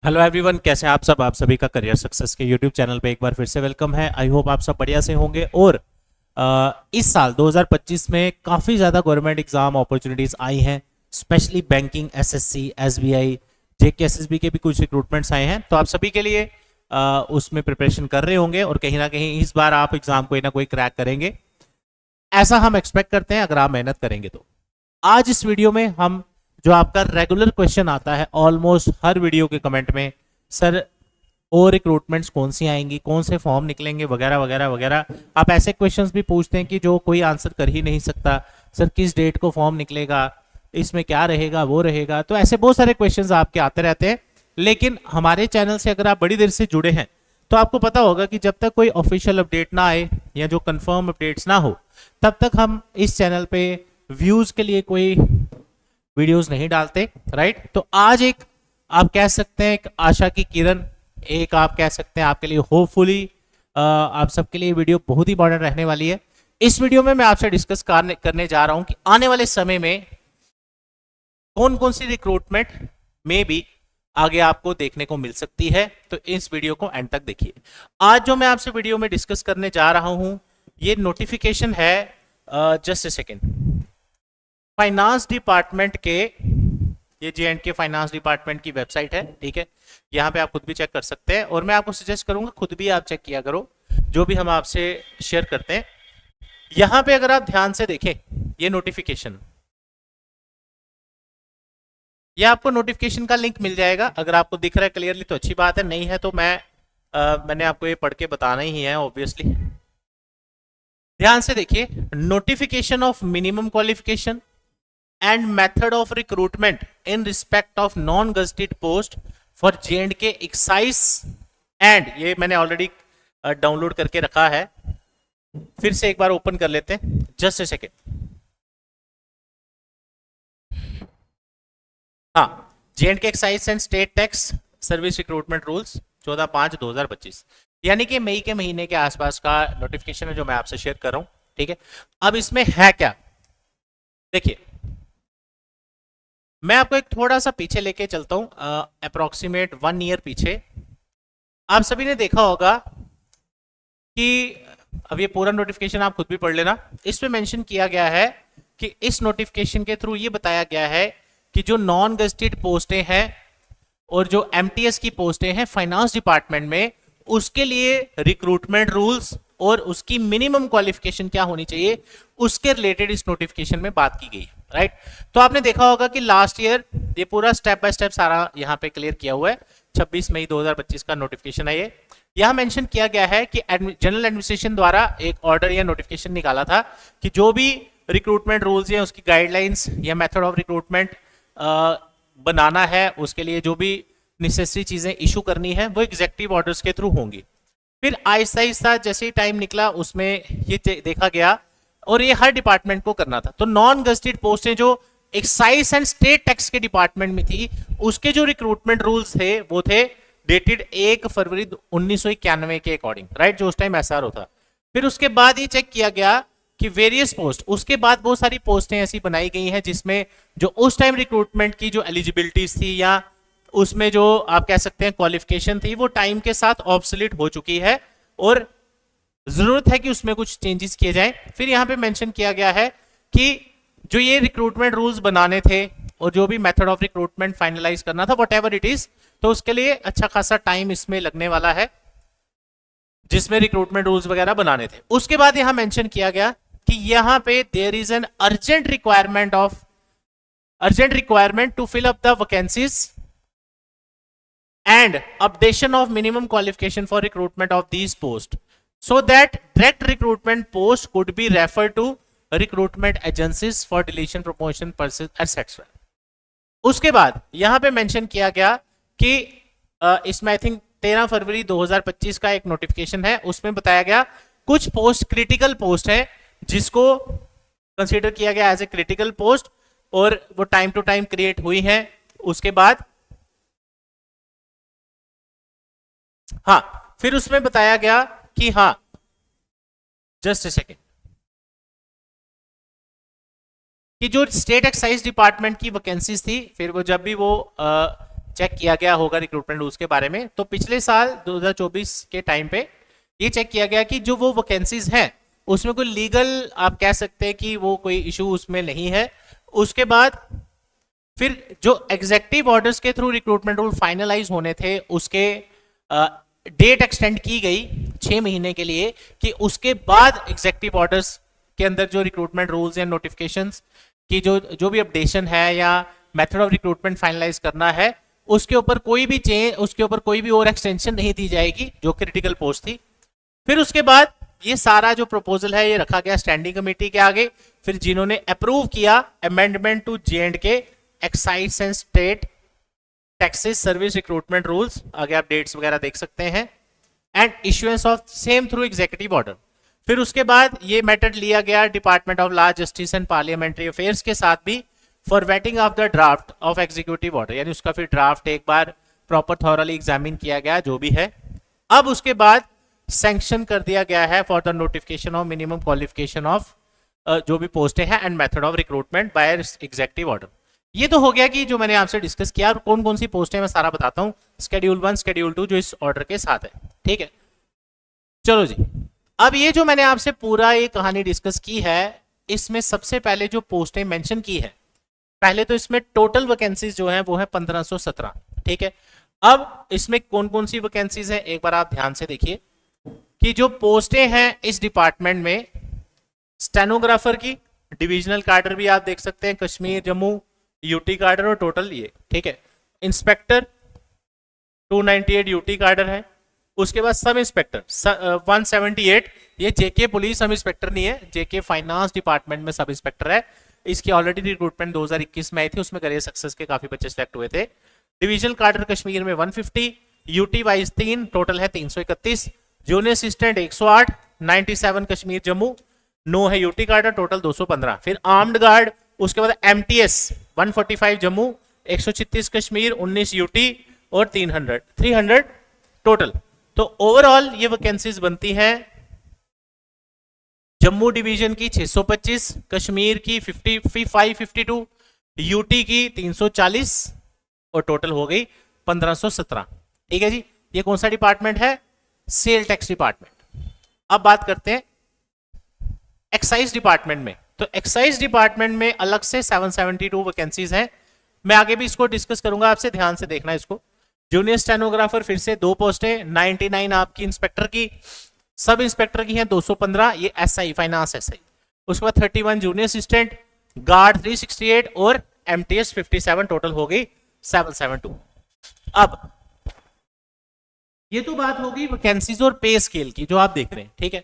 Hello everyone, कैसे हैं आप सब। आप सभी का करियर सक्सेस के यूट्यूब चैनल पे एक बार फिर से वेलकम है। आई होप आप सब बढ़िया से होंगे। और इस साल 2025 में काफ़ी ज़्यादा गवर्नमेंट एग्जाम अपॉर्चुनिटीज़ आई हैं, स्पेशली बैंकिंग, एसएससी, एसबीआई, जेके एसएसबी के भी कुछ रिक्रूटमेंट्स आए हैं। तो आप सभी के लिए उसमें प्रिपरेशन कर रहे होंगे और कहीं ना कहीं इस बार आप एग्जाम कोई ना कोई क्रैक करेंगे, ऐसा हम एक्सपेक्ट करते हैं अगर आप मेहनत करेंगे तो। आज इस वीडियो में हम जो आपका रेगुलर क्वेश्चन आता है ऑलमोस्ट हर वीडियो के कमेंट में, सर और रिक्रूटमेंट्स कौन सी आएंगी, कौन से फॉर्म निकलेंगे, वगैरह वगैरह वगैरह। आप ऐसे क्वेश्चंस भी पूछते हैं कि जो कोई आंसर कर ही नहीं सकता। सर किस डेट को फॉर्म निकलेगा, इसमें क्या रहेगा, वो रहेगा। तो ऐसे बहुत सारे क्वेश्चंस आपके आते रहते हैं। लेकिन हमारे चैनल से अगर आप बड़ी देर से जुड़े हैं तो आपको पता होगा कि जब तक कोई ऑफिशियल अपडेट ना आए या जो कंफर्म अपडेट्स ना हो, तब तक हम इस चैनल पे व्यूज के लिए कोई वीडियोस नहीं डालते, राइट। तो आज एक आप कह सकते हैं एक आशा की किरण, एक आप कह सकते हैं आपके लिए होपफुली आप सबके लिए वीडियो बहुत ही इंपॉर्टेंट रहने वाली है। इस वीडियो में मैं आपसे डिस्कस करने जा रहा हूं कि आने वाले समय में कौन कौन सी रिक्रूटमेंट में भी आगे आपको देखने को मिल सकती है। तो इस वीडियो को एंड तक देखिए। आज जो मैं आपसे वीडियो में डिस्कस करने जा रहा हूं, ये नोटिफिकेशन है, just a second, finance department के, ये J&K फाइनेंस डिपार्टमेंट की वेबसाइट है, ठीक है। यहाँ पे आप खुद भी चेक कर सकते हैं और मैं आपको सजेस्ट करूंगा खुद भी आप चेक किया करो जो भी हम आपसे शेयर करते हैं। यहाँ पे अगर आप ध्यान से देखें ये नोटिफिकेशन, ये आपको नोटिफिकेशन का लिंक मिल जाएगा। अगर आपको दिख रहा है क्लियरली तो अच्छी बात है, नहीं है तो मैंने आपको ये पढ़ के बताना ही है ऑब्वियसली। ध्यान से देखिए, notification of minimum qualification and method of recruitment in respect of non-gazetted post for J&K excise and, ये मैंने ऑलरेडी डाउनलोड करके रखा है, फिर से एक बार ओपन कर लेते हैं, जस्ट ए सेकेंड। हाँ, J&K excise and state tax service recruitment rules 14/5/2025, यानी कि मई के महीने के आसपास का नोटिफिकेशन है जो मैं आपसे शेयर कर रहा हूं, ठीक है। अब इसमें है क्या, देखिए मैं आपको एक थोड़ा सा पीछे लेके चलता हूं, अप्रोक्सीमेट 1 ईयर पीछे। आप सभी ने देखा होगा कि अब ये पूरा नोटिफिकेशन आप खुद भी पढ़ लेना, इसमें मेंशन किया गया है कि इस नोटिफिकेशन के थ्रू ये बताया गया है कि जो नॉन गजेटेड पोस्टें हैं और जो एमटीएस की पोस्टें हैं फाइनेंस डिपार्टमेंट में, उसके लिए रिक्रूटमेंट रूल्स और उसकी मिनिमम क्वालिफिकेशन क्या होनी चाहिए, उसके रिलेटेड इस नोटिफिकेशन में बात की गई है, राइट। तो आपने देखा होगा कि लास्ट ईयर ये पूरा स्टेप बाय स्टेप सारा यहाँ पे क्लियर किया हुआ है। 26 मई 2025 का नोटिफिकेशन है ये। यहाँ मेंशन किया गया है कि जनरल एडमिनिस्ट्रेशन द्वारा एक ऑर्डर या नोटिफिकेशन निकाला था कि जो भी रिक्रूटमेंट रूल्स या उसकी गाइडलाइंस या मेथड ऑफ रिक्रूटमेंट बनाना है, उसके लिए जो भी नेसेसरी चीजें इशू करनी है वो एग्जेक्टिव ऑर्डर्स के थ्रू होंगी। फिर आहिस्ता आहिस्ता जैसे ही टाइम निकला उसमें ये देखा गया और ये हर डिपार्टमेंट को करना था। तो नॉन गजेटेड पोस्टें जो एक्साइज एंड स्टेट टैक्स के डिपार्टमेंट में थी, उसके जो रिक्रूटमेंट रूल्स थे वो थे डेटेड 1 फरवरी 1991 के अकॉर्डिंग, राइट, जो उस टाइम एसआर होता। फिर उसके बाद ये चेक किया गया कि वेरियस पोस्ट, उसके बाद बहुत सारी पोस्टें ऐसी बनाई गई हैं जिसमें जो उस टाइम रिक्रूटमेंट की जो एलिजिबिलिटीज थी या उसमें जो आप कह सकते हैं क्वालिफिकेशन थी, वो टाइम के साथ ऑब्सोलीट हो चुकी है और जरूरत है कि उसमें कुछ चेंजेस किए जाएं। फिर यहाँ पे मेंशन किया गया है कि जो ये रिक्रूटमेंट रूल्स बनाने थे और जो भी मेथड ऑफ रिक्रूटमेंट फाइनलाइज करना था, वट एवर इट इज, तो उसके लिए अच्छा खासा टाइम इसमें लगने वाला है जिसमें रिक्रूटमेंट रूल्स वगैरह बनाने थे। उसके बाद यहां मेंशन किया गया कि यहां पे there is an urgent requirement to fill up the vacancies and updation of minimum qualification for recruitment of these post so that direct recruitment post could be referred to recruitment agencies for deletion, promotion, pursuit, etc. उसके बाद यहां पे mention किया गया कि इसमें I think 13 फरवरी 2025 का एक नोटिफिकेशन है, उसमें बताया गया कुछ पोस्ट क्रिटिकल पोस्ट है जिसको कंसीडर किया गया एज ए क्रिटिकल पोस्ट और वो टाइम टू टाइम क्रिएट हुई है। उसके बाद हाँ, फिर उसमें बताया गया कि हाँ, जस्ट ए सेकेंड, कि जो स्टेट एक्साइज डिपार्टमेंट की वैकेंसीज थी, फिर वो जब भी वो चेक किया गया होगा रिक्रूटमेंट रूल्स के बारे में। तो पिछले साल 2024 के टाइम पे ये चेक किया गया कि जो वो वैकेंसीज हैं उसमें कोई लीगल आप कह सकते हैं कि वो कोई इशू उसमें नहीं है। उसके बाद फिर जो एग्जेक्टिव ऑर्डर्स के थ्रू रिक्रूटमेंट रूल फाइनलाइज होने थे उसके डेट एक्सटेंड की गई 6 महीने के लिए, कि उसके बाद एग्जेक्टिव ऑर्डर्स के अंदर जो रिक्रूटमेंट रूल्स या नोटिफिकेशंस की जो भी अपडेशन है या मेथड ऑफ रिक्रूटमेंट फाइनलाइज करना है उसके ऊपर कोई भी चेंज, उसके ऊपर कोई भी और एक्सटेंशन नहीं दी जाएगी जो क्रिटिकल पोस्ट थी। फिर उसके बाद ये सारा जो प्रपोजल है ये रखा गया स्टैंडिंग कमेटी के आगे, फिर जिन्होंने अप्रूव किया amendment to J&K excise and state taxes service recruitment rules, आगे आप डेट्स वगैरह देख सकते हैं, and issuance of same through executive order. फिर उसके बाद ये मेथड लिया गया department of law, justice and parliamentary affairs के साथ भी for vetting of the draft of executive order, यानी उसका फिर ड्राफ्ट एक बार प्रॉपर थॉरली एग्जामिन किया गया जो भी है। अब उसके बाद सैंक्शन कर दिया गया है for the notification of minimum qualification of जो भी पोस्टें हैं and method of recruitment by executive order. ये तो हो गया कि जो मैंने आपसे डिस्कस किया, और कौन कौन सी पोस्टें मैं सारा बताता हूँ, शेड्यूल 1 शेड्यूल 2 जो इस ऑर्डर के साथ है, ठीक है। चलो जी, अब ये जो मैंने आपसे पूरा ये कहानी डिस्कस की है इसमें सबसे पहले जो पोस्टें मेंशन की है, पहले तो इसमें टोटल वैकेंसीज जो है वो है 1517, ठीक है। अब इसमें कौन कौन सी वैकेंसीज है एक बार आप ध्यान से देखिए कि जो पोस्टें हैं इस डिपार्टमेंट में, स्टेनोग्राफर की डिविजनल कार्डर भी आप देख सकते हैं, कश्मीर जम्मू यूटी कार्डर और टोटल ये, ठीक है। इंस्पेक्टर 298 यूटी कार्डर है। उसके बाद सब इंस्पेक्टर 178, ये जेके पुलिस सब इंस्पेक्टर नहीं है, जेके फाइनेंस डिपार्टमेंट में सब इंस्पेक्टर है। इसकी ऑलरेडी रिक्रूटमेंट 2021 में आई थी, उसमें करियर सक्सेस के काफी बच्चे सिलेक्ट हुए थे। डिविजनल कार्डर कश्मीर में 150, यूटी वाइज 3, टोटल है 331। जूनियर असिस्टेंट 108, 97 कश्मीर जम्मू, 9 है यूटी कार्डर, टोटल 215। फिर आर्म्ड गार्ड, उसके बाद एमटीएस 145 जम्मू, 136 कश्मीर, 19 यूटी और 300 टोटल। तो ओवरऑल ये वैकेंसीज बनती हैं जम्मू डिवीजन की 625, कश्मीर की 552, यूटी की 340 और टोटल हो गई 1517, ठीक है जी। ये कौन सा डिपार्टमेंट है? Sale tax department. अब बात करते हैं एक्साइज डिपार्टमेंट में। तो एक्साइज डिपार्टमेंट में अलग से 772 वैकेंसीज हैं। मैं आगे भी इसको डिस्कस करूंगा, आपसे ध्यान से देखना इसको। जूनियर स्टेनोग्राफर फिर से 2 पोस्टें, 99 आपकी इंस्पेक्टर की, सब इंस्पेक्टर की हैं 215, ये एसआई फाइनेंस एसआई। उसके बाद 31 जूनियर असिस्टेंट, गार्ड 368 और एमटीएस 57, टोटल हो गई 772। अब ये तो बात होगी वैकेंसीज और पे स्केल की जो आप देख रहे हैं, ठीक है।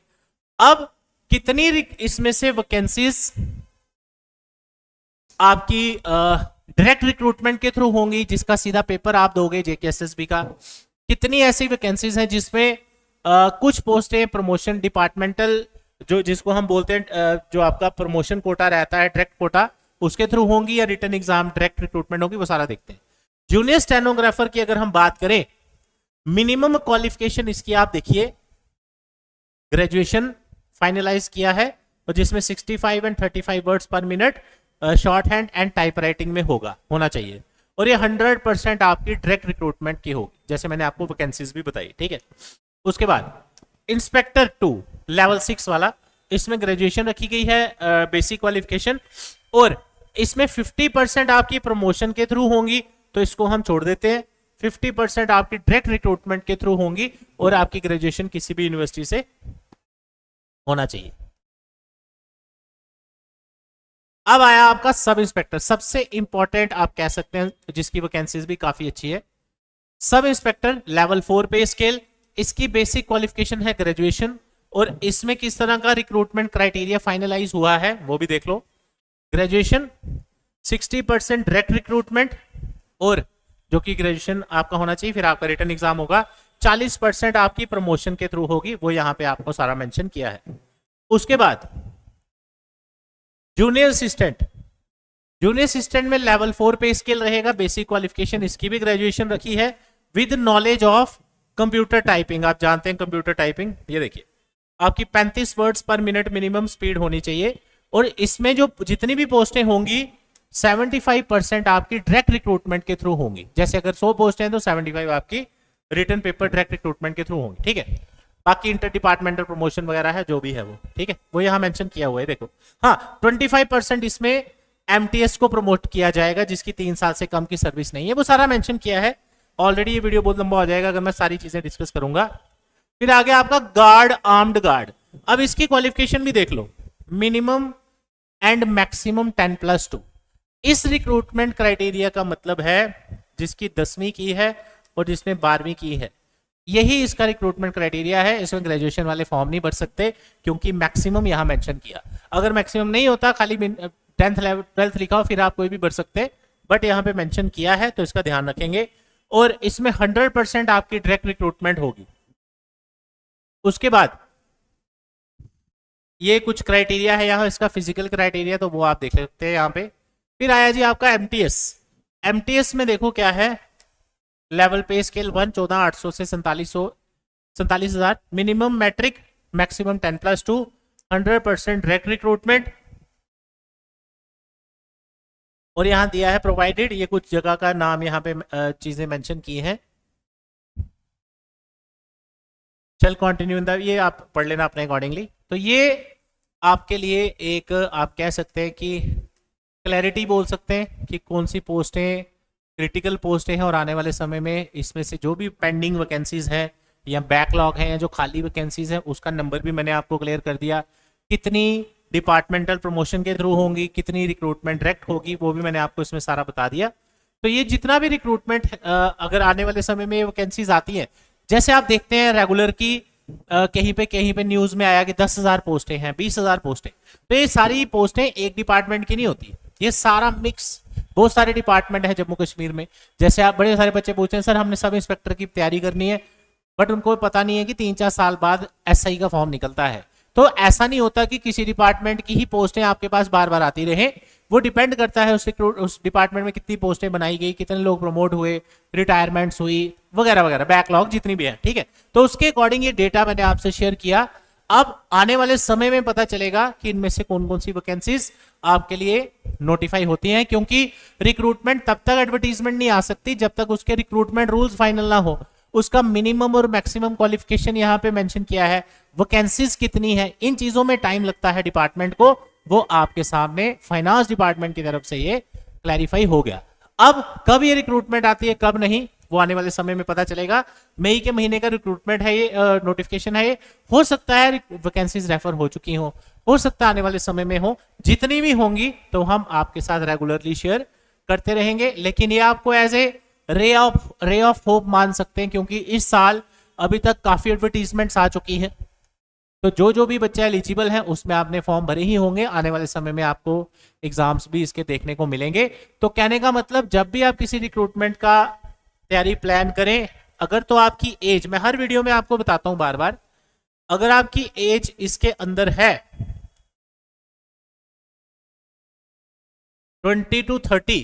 अब कितनी इसमें से वैकेंसीज आपकी डायरेक्ट रिक्रूटमेंट के थ्रू होंगी, जिसका सीधा पेपर आप दोगे जेकेएसएसबी का, कितनी ऐसी वैकेंसीज हैं जिसमें कुछ पोस्टें प्रमोशन डिपार्टमेंटल जो जिसको हम बोलते हैं जो आपका प्रमोशन कोटा रहता है डायरेक्ट कोटा, उसके थ्रू होंगी या रिटर्न एग्जाम डायरेक्ट रिक्रूटमेंट होगी, वो सारा देखते हैं। जूनियर स्टेनोग्राफर की अगर हम बात करें, मिनिमम क्वालिफिकेशन इसकी आप देखिए, ग्रेजुएशन फाइनलाइज किया है और जिसमें 65 एंड 35 वर्ड्स पर minute short hand and type writing में होना चाहिए, और ये 100% आपकी डायरेक्ट रिक्रूटमेंट की होगी, जैसे मैंने आपको वैकेंसीज भी बताई, ठीक है। उसके बाद इंस्पेक्टर 2 लेवल 6 वाला, इसमें ग्रेजुएशन रखी गई है बेसिक क्वालिफिकेशन, और इसमें 50% आपकी प्रमोशन के थ्रू होंगी, तो इसको हम छोड़ देते हैं। 50% आपकी डायरेक्ट रिक्रूटमेंट के थ्रू होंगी और आपकी ग्रेजुएशन किसी भी यूनिवर्सिटी से होना चाहिए। अब आया आपका सब इंस्पेक्टर, सबसे इंपॉर्टेंट आप कह सकते हैं, जिसकी वैकेंसीज भी काफी अच्छी है। सब इंस्पेक्टर लेवल 4 पे स्केल, इसकी बेसिक क्वालिफिकेशन है ग्रेजुएशन, और इसमें किस तरह का रिक्रूटमेंट क्राइटेरिया फाइनलाइज हुआ है वो भी देख लो। ग्रेजुएशन 60% डायरेक्ट रिक्रूटमेंट, और जो कि ग्रेजुएशन आपका होना चाहिए, फिर आपका रिटर्न एग्जाम होगा। 40% आपकी प्रमोशन के थ्रू होगी, वो यहां पे आपको सारा मेंशन किया है। उसके बाद जूनियर असिस्टेंट, जूनियर असिस्टेंट में लेवल 4 पे स्केल रहेगा, बेसिक क्वालिफिकेशन इसकी भी ग्रेजुएशन रखी है with knowledge of computer typing. आप जानते हैं कंप्यूटर टाइपिंग, ये देखिए आपकी 35 वर्ड्स पर मिनट मिनिमम स्पीड होनी चाहिए, और इसमें जो जितनी भी पोस्टें होंगी 75% आपकी डायरेक्ट रिक्रूटमेंट के थ्रू होंगी। जैसे अगर 100 पोस्ट हैं तो 75 आपकी रिटर्न पेपर डायरेक्ट रिक्रूटमेंट के थ्रू होंगी, ठीक है। बाकी इंटर डिपार्टमेंटल प्रमोशन वगैरह है जो भी है वो, ठीक है, वो यहाँ मेंशन किया हुआ है देखो। हाँ, 25% इसमें एमटीएस को प्रमोट किया जाएगा जिसकी 3 साल से कम की सर्विस नहीं है, वो सारा मेंशन किया है ऑलरेडी। ये वीडियो बहुत लंबा हो जाएगा अगर मैं सारी चीजें डिस्कस करूंगा। फिर आगे आपका गार्ड, आर्म्ड गार्ड। अब इसकी क्वालिफिकेशन भी देख लो, मिनिमम एंड मैक्सिमम 10+2। इस रिक्रूटमेंट क्राइटेरिया का मतलब है जिसकी 10वीं की है और जिसने 12वीं की है, यही इसका रिक्रूटमेंट क्राइटेरिया है। इसमें ग्रेजुएशन वाले फॉर्म नहीं भर सकते क्योंकि मैक्सिमम यहां मेंशन किया। अगर मैक्सिमम नहीं होता, खाली 10th लिखा हो, फिर आप कोई भी भर सकते, बट यहाँ पे मेंशन किया है तो इसका ध्यान रखेंगे। और इसमें 100% आपकी डायरेक्ट रिक्रूटमेंट होगी। उसके बाद ये कुछ क्राइटेरिया है यहाँ, इसका फिजिकल क्राइटेरिया तो वो आप देख सकते हैं यहाँ पे। फिर आया जी आपका एमटीएस। एमटीएस में देखो क्या है, लेवल पे स्केल 1 14,800 से 47,000, minimum matric, maximum 10+2, 100% direct recruitment. और यहां दिया है प्रोवाइडेड, ये कुछ जगह का नाम यहाँ पे चीजें मेंशन की हैं। चल कंटिन्यू इन द, ये आप पढ़ लेना अपने अकॉर्डिंगली। तो ये आपके लिए एक आप कह सकते हैं कि क्लैरिटी बोल सकते हैं कि कौन सी पोस्टें क्रिटिकल पोस्टें हैं और आने वाले समय में इसमें से जो भी पेंडिंग वैकेंसीज है या बैकलॉग है या जो खाली वैकेंसीज है उसका नंबर भी मैंने आपको क्लियर कर दिया। कितनी डिपार्टमेंटल प्रमोशन के थ्रू होंगी, कितनी रिक्रूटमेंट डायरेक्ट होगी, वो भी मैंने आपको इसमें सारा बता दिया। तो ये जितना भी रिक्रूटमेंट अगर आने वाले समय में वैकेंसीज आती हैं, जैसे आप देखते हैं रेगुलर की कहीं पे न्यूज में आया कि 10,000 पोस्टें हैं, 20,000 पोस्टें, तो ये सारी पोस्टें एक डिपार्टमेंट की नहीं होती, ये सारा मिक्स बहुत सारे डिपार्टमेंट है जम्मू कश्मीर में। जैसे आप बड़े सारे बच्चे पूछते हैं सर हमने सब इंस्पेक्टर की तैयारी करनी है, बट उनको पता नहीं है कि 3-4 साल बाद एसआई का फॉर्म निकलता है। तो ऐसा नहीं होता कि किसी डिपार्टमेंट की ही पोस्टें आपके पास बार बार आती रहे, वो डिपेंड करता है उस डिपार्टमेंट में कितनी पोस्टें बनाई गई, कितने लोग प्रमोट हुए, रिटायरमेंट्स हुई वगैरह वगैरह, बैकलॉग जितनी भी है, ठीक है। तो उसके अकॉर्डिंग ये डेटा मैंने आपसे शेयर किया। अब आने वाले समय में पता चलेगा कि इनमें से कौन कौन सी वैकेंसीज आपके लिए नोटिफाई होती हैं, क्योंकि रिक्रूटमेंट तब तक एडवर्टीजमेंट नहीं आ सकती जब तक उसके रिक्रूटमेंट रूल्स फाइनल ना हो। उसका मिनिमम और मैक्सिमम क्वालिफिकेशन यहाँ पे मेंशन किया है, वैकेंसीज कितनी है, इन चीजों में टाइम लगता है डिपार्टमेंट को, वो आपके सामने फाइनेंस डिपार्टमेंट की तरफ से ये क्लैरिफाई हो गया। अब कब ये रिक्रूटमेंट आती है कब नहीं, वो आने वाले समय में पता चलेगा। मई के महीने का रिक्रूटमेंट है ये, नोटिफिकेशन है ये। हो सकता है वैकेंसीज रेफर हो चुकी हो सकता है आने वाले समय में हो। जितनी भी होंगी तो हम आपके साथ रेगुलरली शेयर करते रहेंगे, लेकिन ये आपको as a ray of hope मान सकते हैं, क्योंकि इस साल अभी तक काफी एडवर्टीजमेंट्स आ चुकी है। तो जो भी बच्चे एलिजिबल हैं उसमें आपने फॉर्म भरे ही होंगे। आने वाले समय में आपको एग्जाम्स भी इसके देखने को मिलेंगे। तो कहने का मतलब जब भी आप किसी रिक्रूटमेंट का तैयारी प्लान करें, अगर तो आपकी एज, मैं हर वीडियो में आपको बताता हूं बार बार, अगर आपकी एज इसके अंदर है 20 to 30,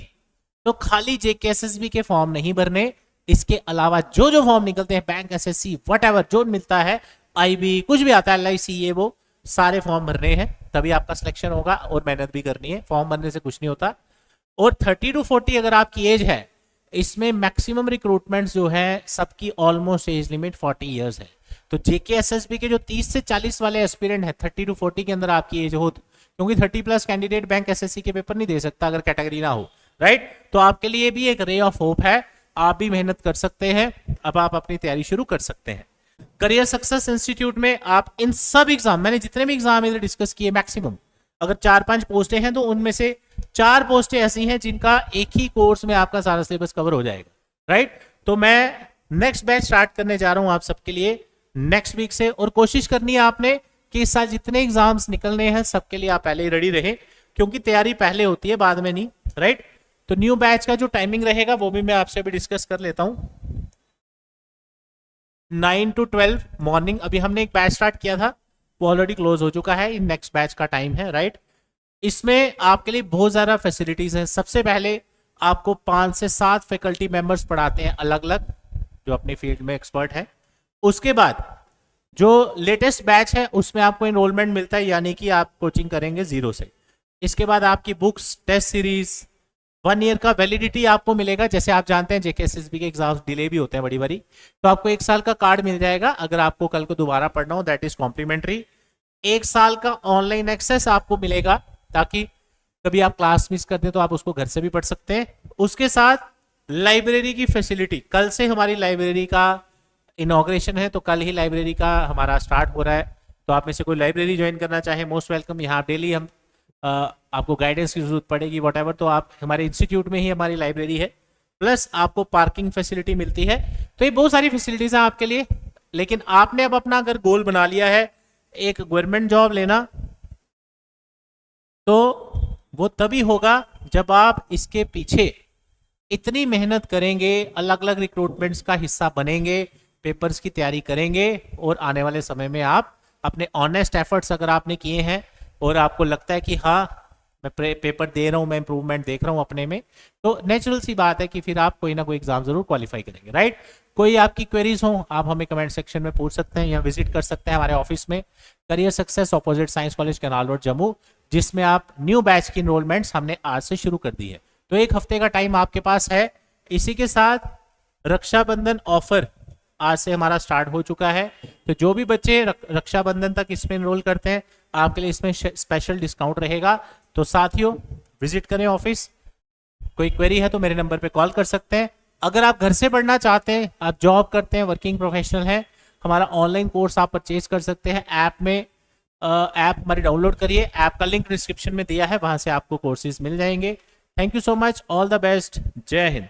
तो खाली जेकेएसएसबी के फॉर्म नहीं भरने, इसके अलावा जो फॉर्म निकलते हैं, बैंक एसएससी व्हाटएवर जो मिलता है, आईबी कुछ भी आता है, एलआईसी, ये वो सारे फॉर्म भरने हैं, तभी आपका सिलेक्शन होगा। और मेहनत भी करनी है, फॉर्म भरने से कुछ नहीं होता। और 30 to 40 अगर आपकी एज है, इसमें मैक्सिमम रिक्रूटमेंट जो है सबकी ऑलमोस्ट एज लिमिट 40 इयर्स है। तो जेकेएसएसबी के जो 30 से 40 वाले एस्पिरेंट है, 30 to 40 के अंदर आपकी एज हो, क्योंकि 30+ कैंडिडेट बैंक एसएससी के पेपर नहीं दे सकता अगर कैटेगरी ना हो, राइट। तो आपके लिए भी एक रे ऑफ होप है, आप भी मेहनत कर सकते हैं। अब आप अपनी तैयारी शुरू कर सकते हैं। करियर सक्सेस इंस्टीट्यूट में आप इन सब एग्जाम, मैंने जितने भी एग्जाम इधर डिस्कस किए, मैक्सिमम अगर 4-5 पोस्टें हैं तो उनमें से 4 पोस्टें ऐसी हैं जिनका एक ही कोर्स में आपका सारा सिलेबस कवर हो जाएगा, राइट। तो मैं नेक्स्ट बैच स्टार्ट करने जा रहा हूं आप सबके लिए नेक्स्ट वीक से, और कोशिश करनी है आपने कि इस साल जितने एग्जाम्स निकलने हैं सबके लिए आप पहले ही रेडी रहे, क्योंकि तैयारी पहले होती है बाद में नहीं, राइट। तो न्यू बैच का जो टाइमिंग रहेगा वो भी मैं आपसे भी डिस्कस कर लेता हूं। 9 to 12 मॉर्निंग। अभी हमने एक बैच स्टार्ट किया था, वो ऑलरेडी क्लोज हो चुका है, नेक्स्ट बैच का टाइम है, राइट। इसमें आपके लिए बहुत ज्यादा फैसिलिटीज हैं। सबसे पहले आपको 5 से 7 फैकल्टी मेंबर्स पढ़ाते हैं अलग अलग, जो अपनी फील्ड में एक्सपर्ट है। उसके बाद जो लेटेस्ट बैच है उसमें आपको एनरोलमेंट मिलता है, यानी कि आप कोचिंग करेंगे 0 से। इसके बाद आपकी बुक्स, टेस्ट सीरीज, 1 ईयर का वैलिडिटी आपको मिलेगा। जैसे आप जानते हैं जेकेएसएसबी के एग्जाम्स डिले भी होते हैं बड़ी बड़ी, तो आपको 1 साल का कार्ड मिल जाएगा। अगर आपको कल को दोबारा पढ़ना हो दैट इज कॉम्प्लीमेंट्री। 1 साल का ऑनलाइन एक्सेस आपको मिलेगा, ताकि कभी आप क्लास मिस कर दें तो आप उसको घर से भी पढ़ सकते हैं। उसके साथ लाइब्रेरी की फैसिलिटी, कल से हमारी लाइब्रेरी का इनॉग्रेशन है, तो कल ही लाइब्रेरी का हमारा स्टार्ट हो रहा है। तो आप में से कोई लाइब्रेरी ज्वाइन करना चाहे, मोस्ट वेलकम। यहाँ डेली हम आपको गाइडेंस की जरूरत पड़ेगी वॉट, तो आप हमारे इंस्टीट्यूट में ही हमारी लाइब्रेरी है, प्लस आपको पार्किंग फैसिलिटी मिलती है। तो ये बहुत सारी फैसिलिटीज हैं आपके लिए। लेकिन आपने अब अपना अगर गोल बना लिया है एक गवर्नमेंट जॉब लेना, तो वो तभी होगा जब आप इसके पीछे इतनी मेहनत करेंगे, अलग अलग रिक्रूटमेंट्स का हिस्सा बनेंगे, पेपर्स की तैयारी करेंगे, और आने वाले समय में आप अपने ऑनेस्ट एफर्ट्स अगर आपने किए हैं और आपको लगता है कि हाँ मैं पेपर दे रहा हूँ, मैं इंप्रूवमेंट देख रहा हूँ अपने में, तो नेचुरल सी बात है कि फिर आप कोई ना कोई एग्जाम जरूर क्वालिफाई करेंगे, राइट। कोई आपकी क्वेरीज हो आप हमें कमेंट सेक्शन में पूछ सकते हैं, या विजिट कर सकते हैं हमारे ऑफिस में, career success opposite science college canal road Jammu, जिसमें आप न्यू बैच की इनरोलमेंट्स हमने आज से शुरू कर दी है। तो 1 हफ्ते का टाइम आपके पास है। इसी के साथ रक्षाबंधन ऑफर आज से हमारा स्टार्ट हो चुका है। तो जो भी बच्चे रक्षाबंधन तक इसमें इनरोल करते हैं, आपके लिए इसमें स्पेशल डिस्काउंट रहेगा। तो साथियों विजिट करें ऑफिस। कोई क्वेरी है तो मेरे नंबर पे कॉल कर सकते हैं। अगर आप घर से पढ़ना चाहते हैं, आप जॉब करते हैं, वर्किंग प्रोफेशनल हैं, हमारा ऑनलाइन कोर्स आप परचेज कर सकते हैं ऐप में। ऐप हमारी डाउनलोड करिए, ऐप का लिंक डिस्क्रिप्शन में दिया है, वहां से आपको कोर्सेज मिल जाएंगे। Thank you so much, all the best, जय हिंद।